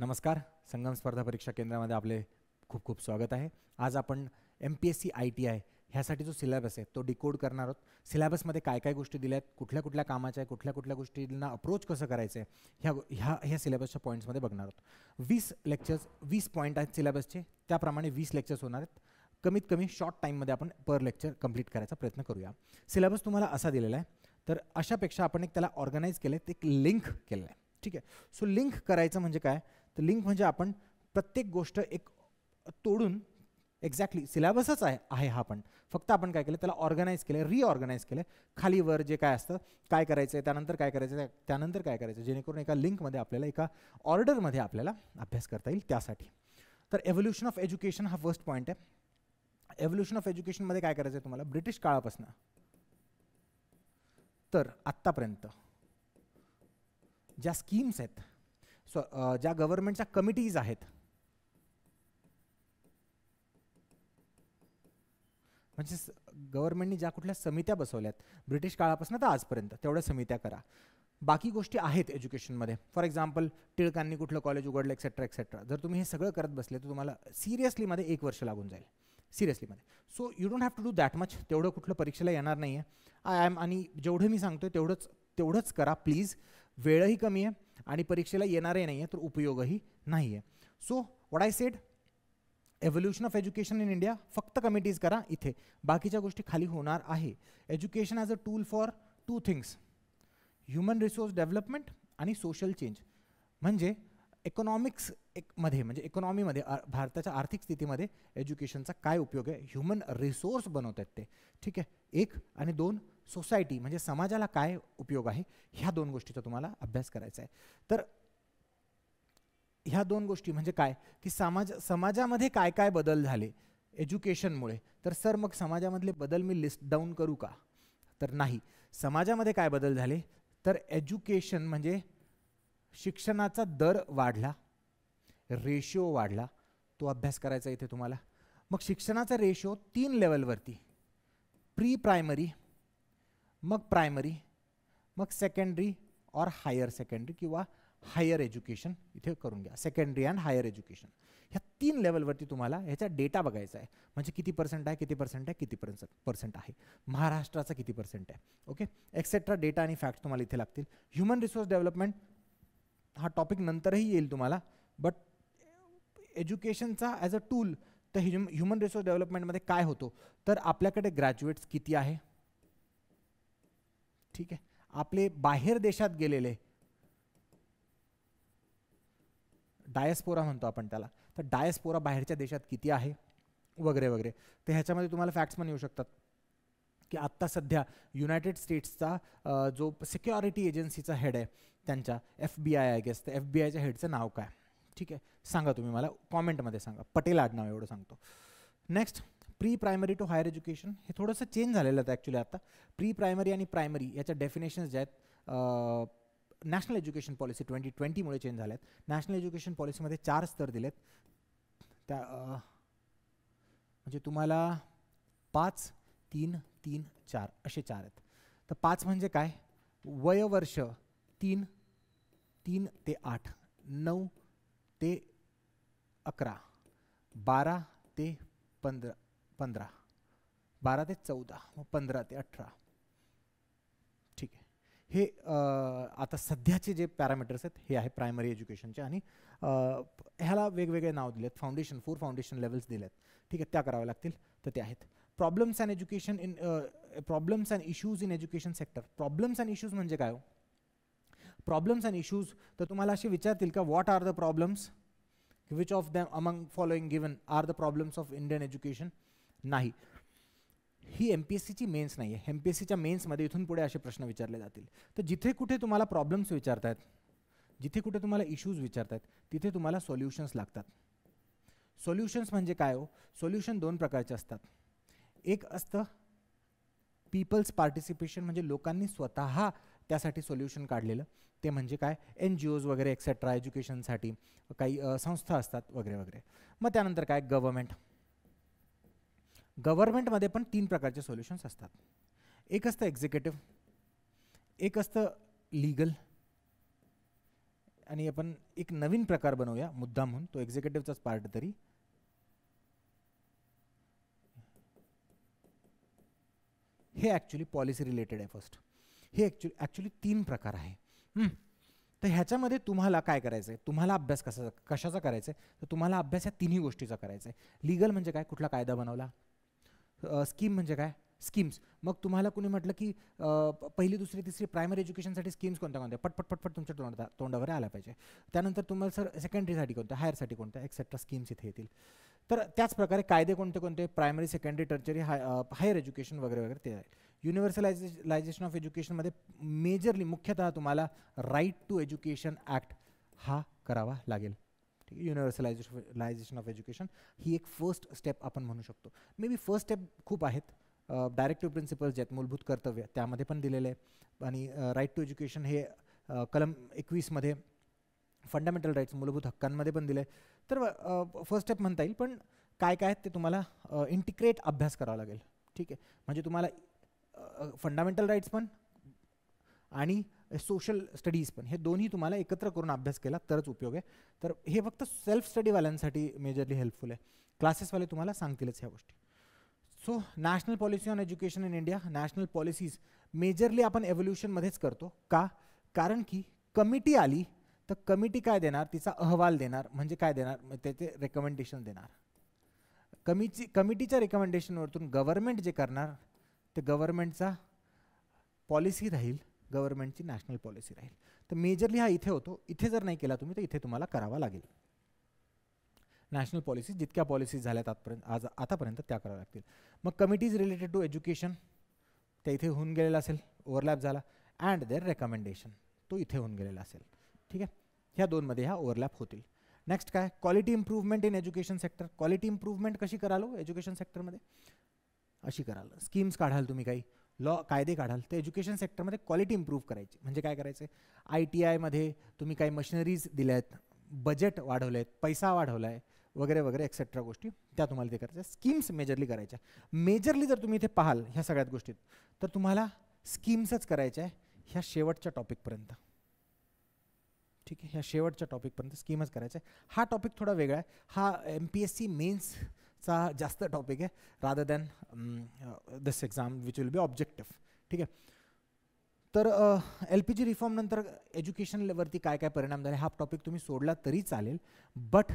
नमस्कार. संगम स्पर्धा परीक्षा केंद्रामध्ये आपले खूप खूप स्वागत आहे. आज आपण MPSC ITI ह्यासाठी जो सिलेबस आहे तो डिकोड करणार आहोत. सिलेबसमध्ये काय काय गोष्टी दिल्या आहेत, कुठल्या कुठल्या कामाच्या आहे, कुठल्या कुठल्या गोष्टींना अप्रोच कसं करायचं आहे, ह्या सिलेबसच्या पॉईंट्समध्ये बघणार आहोत. 20 लेक्चर्स 20 पॉईंट आहेत सिलेबसचे, त्याप्रमाणे 20 लेक्चर्स होणार आहेत. कमीत कमी शॉर्ट टाईममध्ये आपण पर लेक्चर कंप्लीट करायचा प्रयत्न करूया. सिलेबस तुम्हाला असा दिलेला आहे, तर अशापेक्षा आपण एक त्याला ऑर्गनाईज केलं आहे, एक लिंक केलं आहे. ठीक आहे. सो लिंक करायचं म्हणजे काय, तर लिंक म्हणजे आपण प्रत्येक गोष्ट एक तोडून एक्झॅक्टली सिलेबसच आहे हा, पण फक्त आपण काय केलं त्याला ऑर्गनाईज केलं, रिऑर्गनाईज केलं, खाली वर जे काय असतं, काय करायचं आहे, त्यानंतर काय करायचं, त्यानंतर काय करायचं, जेणेकरून एका लिंकमध्ये आपल्याला एका ऑर्डरमध्ये आपल्याला अभ्यास करता येईल त्यासाठी. तर एव्होल्युशन ऑफ एज्युकेशन हा फर्स्ट पॉईंट आहे. एव्होल्युशन ऑफ एज्युकेशनमध्ये काय करायचं आहे तुम्हाला, ब्रिटिश काळापासून तर आत्तापर्यंत ज्या स्कीम्स आहेत, ज्या गव्हर्नमेंटच्या कमिटीज आहेत, म्हणजे गव्हर्नमेंटनी ज्या कुठल्या समित्या बसवल्यात ब्रिटिश काळापासून तर आजपर्यंत, तेवढ्या समित्या करा. बाकी गोष्टी आहेत एज्युकेशनमध्ये. फॉर एक्झाम्पल टिळकांनी कुठलं कॉलेज उघडलं एक्सेट्रा एक्सेट्रा. जर तुम्ही हे सगळं करत बसले तर तुम्हाला सिरियसलीमध्ये 1 वर्ष लागून जाईल, सिरियसलीमध्ये. So you don't have to do that much. तेवढं कुठलं परीक्षेला येणार नाही आहे. आणि जेवढं मी सांगतोय तेवढंच करा प्लीज. वेळही कमी आहे आणि परीक्षेला येणारही नाही आहे, तर उपयोगही नाही आहे. So what I said, evolution of education in India फक्त कमिटीज करा इथे, बाकीच्या गोष्टी खाली होणार आहे. Education as a tool for 2 things, human resource development आणि सोशल चेंज. म्हणजे इकॉनॉमिक्स मध्ये, म्हणजे इकॉनॉमीमध्ये, भारताच्या आर्थिक स्थितीमध्ये एज्युकेशनचा काय उपयोग आहे, ह्युमन रिसोर्स बनवतात ते. ठीक आहे. 1 आणि 2 सोसायटी म्हणजे समाजाला काय उपयोग आहे, ह्या 2 गोष्टीचा तुम्हाला अभ्यास करायचा आहे. तर ह्या 2 गोष्टी म्हणजे काय की समाजामध्ये काय काय बदल झाले एज्युकेशनमुळे. तर सर मग समाजामधले बदल मी लिस्ट डाऊन करू का, तर नाही. समाजामध्ये काय बदल झाले, तर एज्युकेशन म्हणजे शिक्षणाचा दर वाढला, रेशिओ वाढला, तो अभ्यास करायचा इथे तुम्हाला. मग शिक्षणाचा रेशिओ 3 लेवलवरती, प्री प्रायमरी, मग प्रायमरी, मग सेकंडरी और हायर सेकंडरी किंवा हायर एज्युकेशन इथे करून घ्या. सेकंडरी अँड हायर एज्युकेशन ह्या 3 लेवलवरती तुम्हाला ह्याचा डेटा बघायचा आहे. म्हणजे किती पर्सेंट आहे, किती पर्सेंट आहे, किती पर्सेंट आहे, महाराष्ट्राचा किती पर्सेंट आहे, ओके, एक्सेट्रा डेटा आणि फॅक्ट्स तुम्हाला इथे लागतील. ह्युमन रिसोर्स डेव्हलपमेंट हा टॉपिक नंतरही येईल तुम्हाला, बट एज्युकेशनचा ॲज अ टूल, तर ह्युमन रिसोर्स डेव्हलपमेंटमध्ये काय होतो, तर आपल्याकडे ग्रॅज्युएट्स किती आहे, ठीक आहे, आपले बाहेर देशात गेलेले डायस्पोरा म्हणतो आपण त्याला, तर डायस्पोरा बाहेरच्या देशात किती आहे वगैरे वगैरे. तर ह्याच्यामध्ये तुम्हाला फॅक्ट्स पण येऊ शकतात की आत्ता सध्या युनायटेड स्टेट्सचा जो सिक्युरिटी एजन्सीचा हेड आहे त्यांच्या FBI आय गेस, तर FBIच्या हेडचं नाव काय, ठीक आहे, सांगा तुम्ही मला कॉमेंटमध्ये सांगा. पटेल आडनाव एवढं सांगतो. Next, pre primary to higher education. हे थोडंसं चेंज झालेलं आहे ॲक्च्युली आता. प्री प्रायमरी आणि प्रायमरी याच्या डेफिनेशन्स ज्या आहेत नॅशनल एज्युकेशन पॉलिसी 2020मुळे चेंज झाल्या आहेत. नॅशनल एज्युकेशन पॉलिसीमध्ये 4 स्तर दिलेत. त्या म्हणजे तुम्हाला 5, 3, 3, 4 असे 4 आहेत. तर 5 म्हणजे काय, वयवर्ष 3 ते 8, 9 ते 11, 12 ते 15, 12 ते 14, मग 15 ते 18. ठीक आहे. हे आता सध्याचे जे पॅरामीटर्स आहेत हे आहे प्रायमरी एज्युकेशनचे, आणि ह्याला वेगवेगळे नाव दिलेत. 4 फाउंडेशन लेवल्स दिलेत, ठीक आहे, त्या कराव्या लागतील. तर ते आहेत problems and education in problems and issues in education sector. Problems and issues म्हणजे काय हो, प्रॉब्लेम्स अँड इश्यूज तर तुम्हाला असे विचारतील का, what are the problems, which of them among following given are the problems of Indian education. नाही, ही MPSCची मेन्स नाही आहे. MPSCच्या मेन्समध्ये इथून पुढे असे प्रश्न विचारले जातील. तर जिथे कुठे तुम्हाला प्रॉब्लेम्स विचारतायत, जिथे कुठे तुम्हाला इश्यूज विचारतायत, तिथे तुम्हाला सॉल्युशन्स लागतात. सॉल्युशन्स म्हणजे काय हो, सोल्युशन 2 प्रकारचे असतात. एक असतं पीपल्स पार्टिसिपेशन, म्हणजे लोकांनी स्वतः त्यासाठी सोल्युशन काढलेलं. ते म्हणजे काय, NGOज वगैरे एक्सेट्रा, एज्युकेशनसाठी काही संस्था असतात वगैरे वगैरे. मग त्यानंतर काय, गव्हर्नमेंटमध्ये पण 3 प्रकारचे सोल्युशन्स असतात. एक असतं एक्झिक्युटिव्ह, एक असतं लीगल, आणि आपण एक नवीन प्रकार बनवूया मुद्दा म्हणून, तो एक्झिक्युटिव्हचाच पार्ट तरी. हे ॲक्च्युली पॉलिसी रिलेटेड आहे फर्स्ट. हे ॲक्च्युली 3 प्रकार आहे. तर ह्याच्यामध्ये तुम्हाला काय करायचं आहे, तुम्हाला अभ्यास कशाचा करायचा आहे, तर तुम्हाला अभ्यास या तिन्ही गोष्टीचा करायचा आहे. लीगल म्हणजे काय, कुठला कायदा बनवला. स्कीम म्हणजे काय, स्कीम्स. मग तुम्हाला कुणी म्हटलं की पहिली दुसरी तिसरी प्रायमरी एज्युकेशनसाठी स्कीम्स कोणत्या कोणत्या, पटपट पटपट तुमच्या तोंडावर आला पाहिजे. त्यानंतर तुम्हाला सर सेकंडरीसाठी कोणत्या, हायरसाठी कोणत्या, एक्सेट्रा स्कीम्स इथे येतील. तर त्याच प्रकारे कायदे कोणते कोणते, primary secondary tertiary higher education वगैरे वगैरे ते आहे. युनिव्हर्सलायझेशन ऑफ एज्युकेशनमध्ये मेजरली मुख्यतः तुम्हाला राईट टू एज्युकेशन ॲक्ट हा करावा लागेल. ठीक आहे, युनिव्हर्सलायझेशन ऑफ एज्युकेशन ही एक फर्स्ट स्टेप आपण म्हणू शकतो. मे बी फर्स्ट स्टेप खूप आहेत. डायरेक्टिव्ह प्रिन्सिपल्स जे आहेत, मूलभूत कर्तव्य, त्यामध्ये पण दिलेले आहे. आणि राईट टू एज्युकेशन हे कलम 21मध्ये फंडामेंटल राईट्स, मूलभूत हक्कांमध्ये पण दिले. तर फर्स्ट स्टेप म्हणता येईल. पण काय काय ते तुम्हाला इंटिग्रेट अभ्यास करावा लागेल. ठीक आहे, म्हणजे तुम्हाला फंडामेंटल राईट्स पण आणि सोशल स्टडीज पण, हे दोन्ही तुम्हाला एकत्र करून अभ्यास केला तरच उपयोग आहे. तर हे फक्त सेल्फ स्टडीवाल्यांसाठी मेजरली हेल्पफुल आहे. क्लासेसवाले तुम्हाला सांगतीलच ह्या गोष्टी. So national policy on education in India, national policies majorly आपण एव्होल्युशनमध्येच करतो. का, कारण की कमिटी आली तर कमिटी काय देणार, तिचा अहवाल देणार. म्हणजे काय देणार, त्याचे रेकमेंडेशन देणार. कमिटीच्या रेकमेंडेशनवरतून गव्हर्नमेंट जे करणार ते गव्हर्नमेंटचा पॉलिसी राहील, गव्हर्नमेंटची नॅशनल पॉलिसी राहील. तर मेजरली हा इथे होतो. इथे जर नाही केला तुम्ही तर इथे तुम्हाला करावा लागेल. नॅशनल पॉलिसी जितक्या पॉलिसीज झाल्यात आतापर्यंत त्या कराव्या लागतील. मग कमिटीज रिलेटेड टू एज्युकेशन त्या इथे होऊन गेलेला असेल, ओव्हरलॅप झाला. अँड देअर रेकमेंडेशन तो इथे होऊन गेलेला असेल. ठीक आहे, ह्या दोनमध्ये ह्या ओव्हरलॅप होतील. नेक्स्ट काय, quality improvement in education sector. Quality improvement कशी कराल एज्युकेशन सेक्टरमध्ये, अशी कराल. स्कीम्स काढाल तुम्ही, काही लॉ कायदे काढाल. तर एज्युकेशन सेक्टरमध्ये क्वालिटी इम्प्रूव्ह करायची. म्हणजे काय करायचं, ITIमध्ये तुम्ही काही मशिनरीज दिल्या आहेत, बजेट वाढवले आहेत, पैसा वाढवला आहे वगैरे वगैरे एक्सेट्रा गोष्टी, त्या तुम्हाला ते करायच्या. स्कीम्स मेजरली करायच्या. मेजरली जर तुम्ही इथे पाहाल ह्या सगळ्यात गोष्टीत, तर तुम्हाला स्कीम्सच करायच्या आहे ह्या शेवटच्या टॉपिकपर्यंत. ठीक आहे, ह्या शेवटच्या टॉपिकपर्यंत स्कीमच करायचं आहे. हा टॉपिक थोडा वेगळा आहे. हा MPSC मेन्सचा जास्त टॉपिक आहे rather than this exam which will be objective. ठीक आहे, तर LPG रिफॉर्म नंतर एज्युकेशनवरती काय काय परिणाम झाले हा टॉपिक तुम्ही सोडला तरी चालेल. बट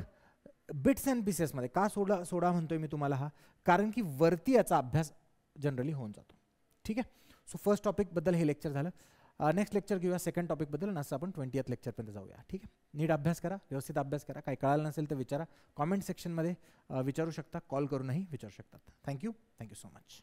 बिट्स अँड पीसेसमध्ये का सोडा म्हणतोय मी तुम्हाला हा, कारण की वरती याचा अभ्यास जनरली होऊन जातो. ठीक आहे, सो फर्स्ट टॉपिकबद्दल हे लेक्चर झालं. नेक्स्ट लेक्चर घेऊया सेकंड टॉपिकबद्दल, नसं आपण 20th लेक्चरपर्यंत जाऊया. ठीक आहे, नीट अभ्यास करा, व्यवस्थित अभ्यास करा. काही कळालं नसेल तर विचारा, कॉमेंट सेक्शनमध्ये विचारू शकता, कॉल करूनही विचारू शकतात. Thank you so much.